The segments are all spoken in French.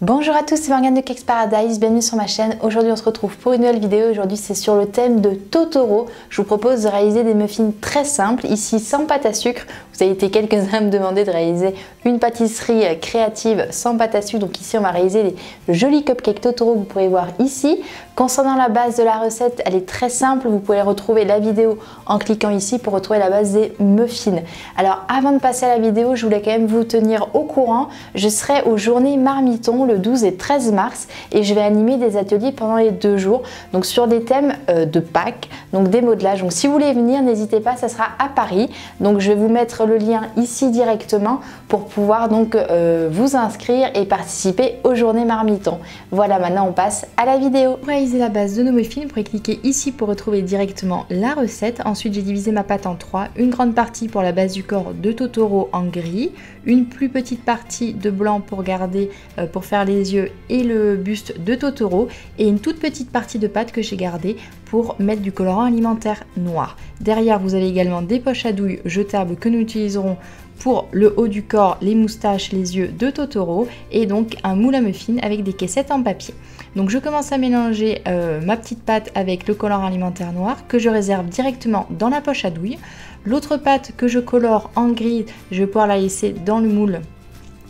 Bonjour à tous, c'est Morgane de Cakes Paradise, bienvenue sur ma chaîne. Aujourd'hui on se retrouve pour une nouvelle vidéo. Aujourd'hui c'est sur le thème de Totoro. Je vous propose de réaliser des muffins très simples, ici sans pâte à sucre. Vous avez été quelques-uns à me demander de réaliser une pâtisserie créative sans pâte à sucre. Donc ici on va réaliser les jolis cupcakes Totoro que vous pourrez voir ici. Concernant la base de la recette, elle est très simple. Vous pouvez retrouver la vidéo en cliquant ici pour retrouver la base des muffins. Alors avant de passer à la vidéo, je voulais quand même vous tenir au courant. Je serai aux journées Marmiton le 12 et 13 mars et je vais animer des ateliers pendant les 2 jours. Donc sur des thèmes de Pâques, donc des modelages. Donc si vous voulez venir, n'hésitez pas, ça sera à Paris. Donc je vais vous mettre le lien ici directement pour pouvoir donc vous inscrire et participer aux journées Marmiton. Voilà, maintenant on passe à la vidéo. Pour réaliser la base de nos muffins, vous pourrez cliquer ici pour retrouver directement la recette. Ensuite, j'ai divisé ma pâte en 3. Une grande partie pour la base du corps de Totoro en gris, une plus petite partie de blanc pour garder, pour faire les yeux et le buste de Totoro, et une toute petite partie de pâte que j'ai gardée pour mettre du colorant alimentaire noir. Derrière, vous avez également des poches à douille jetables que nous utiliserons pour le haut du corps, les moustaches, les yeux de Totoro, et donc un moule à muffins avec des caissettes en papier. Donc je commence à mélanger ma petite pâte avec le colorant alimentaire noir que je réserve directement dans la poche à douille. L'autre pâte que je colore en gris, je vais pouvoir la laisser dans le moule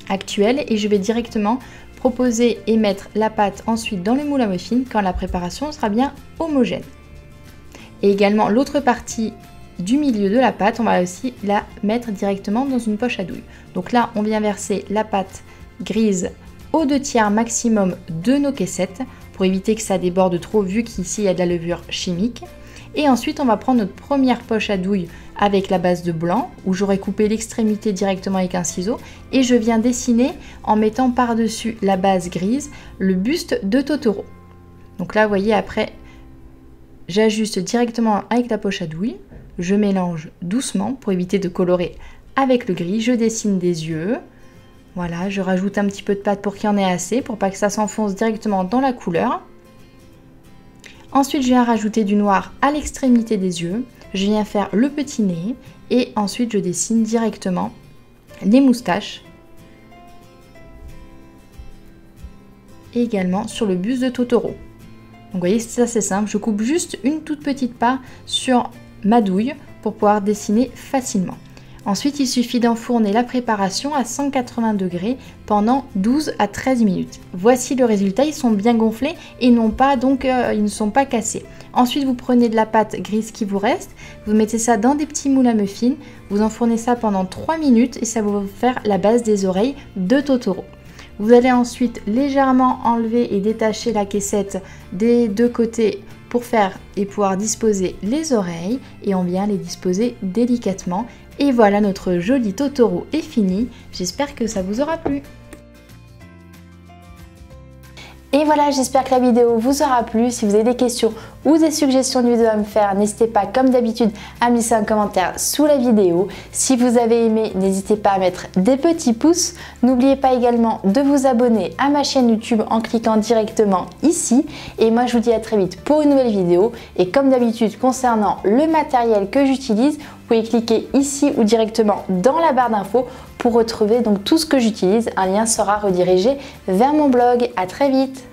actuel et je vais directement proposer et mettre la pâte ensuite dans le moule à muffins quand la préparation sera bien homogène. Et également l'autre partie du milieu de la pâte, on va aussi la mettre directement dans une poche à douille. Donc là, on vient verser la pâte grise aux 2/3 maximum de nos caissettes pour éviter que ça déborde trop vu qu'ici il y a de la levure chimique. Et ensuite, on va prendre notre première poche à douille avec la base de blanc où j'aurais coupé l'extrémité directement avec un ciseau et je viens dessiner en mettant par-dessus la base grise le buste de Totoro. Donc là, vous voyez, après, j'ajuste directement avec la poche à douille. Je mélange doucement pour éviter de colorer avec le gris. Je dessine des yeux. Voilà, je rajoute un petit peu de pâte pour qu'il y en ait assez, pour pas que ça s'enfonce directement dans la couleur. Ensuite, je viens rajouter du noir à l'extrémité des yeux. Je viens faire le petit nez et ensuite je dessine directement les moustaches. Et également sur le buste de Totoro. Donc vous voyez, ça c'est simple. Je coupe juste une toute petite part sur ma douille pour pouvoir dessiner facilement. Ensuite, il suffit d'enfourner la préparation à 180 degrés pendant 12 à 13 minutes. Voici le résultat, ils sont bien gonflés et non pas, donc ils ne sont pas cassés. Ensuite, vous prenez de la pâte grise qui vous reste, vous mettez ça dans des petits moules à muffins, vous enfournez ça pendant 3 minutes et ça va vous faire la base des oreilles de Totoro. Vous allez ensuite légèrement enlever et détacher la caissette des deux côtés pour faire et pouvoir disposer les oreilles et on vient les disposer délicatement. Et voilà, notre joli Totoro est fini. J'espère que ça vous aura plu. Et voilà, j'espère que la vidéo vous aura plu. Si vous avez des questions ou des suggestions de vidéos à me faire, n'hésitez pas comme d'habitude à me laisser un commentaire sous la vidéo. Si vous avez aimé, n'hésitez pas à mettre des petits pouces. N'oubliez pas également de vous abonner à ma chaîne YouTube en cliquant directement ici. Et moi je vous dis à très vite pour une nouvelle vidéo. Et comme d'habitude concernant le matériel que j'utilise, vous pouvez cliquer ici ou directement dans la barre d'infos pour retrouver donc tout ce que j'utilise. Un lien sera redirigé vers mon blog. À très vite.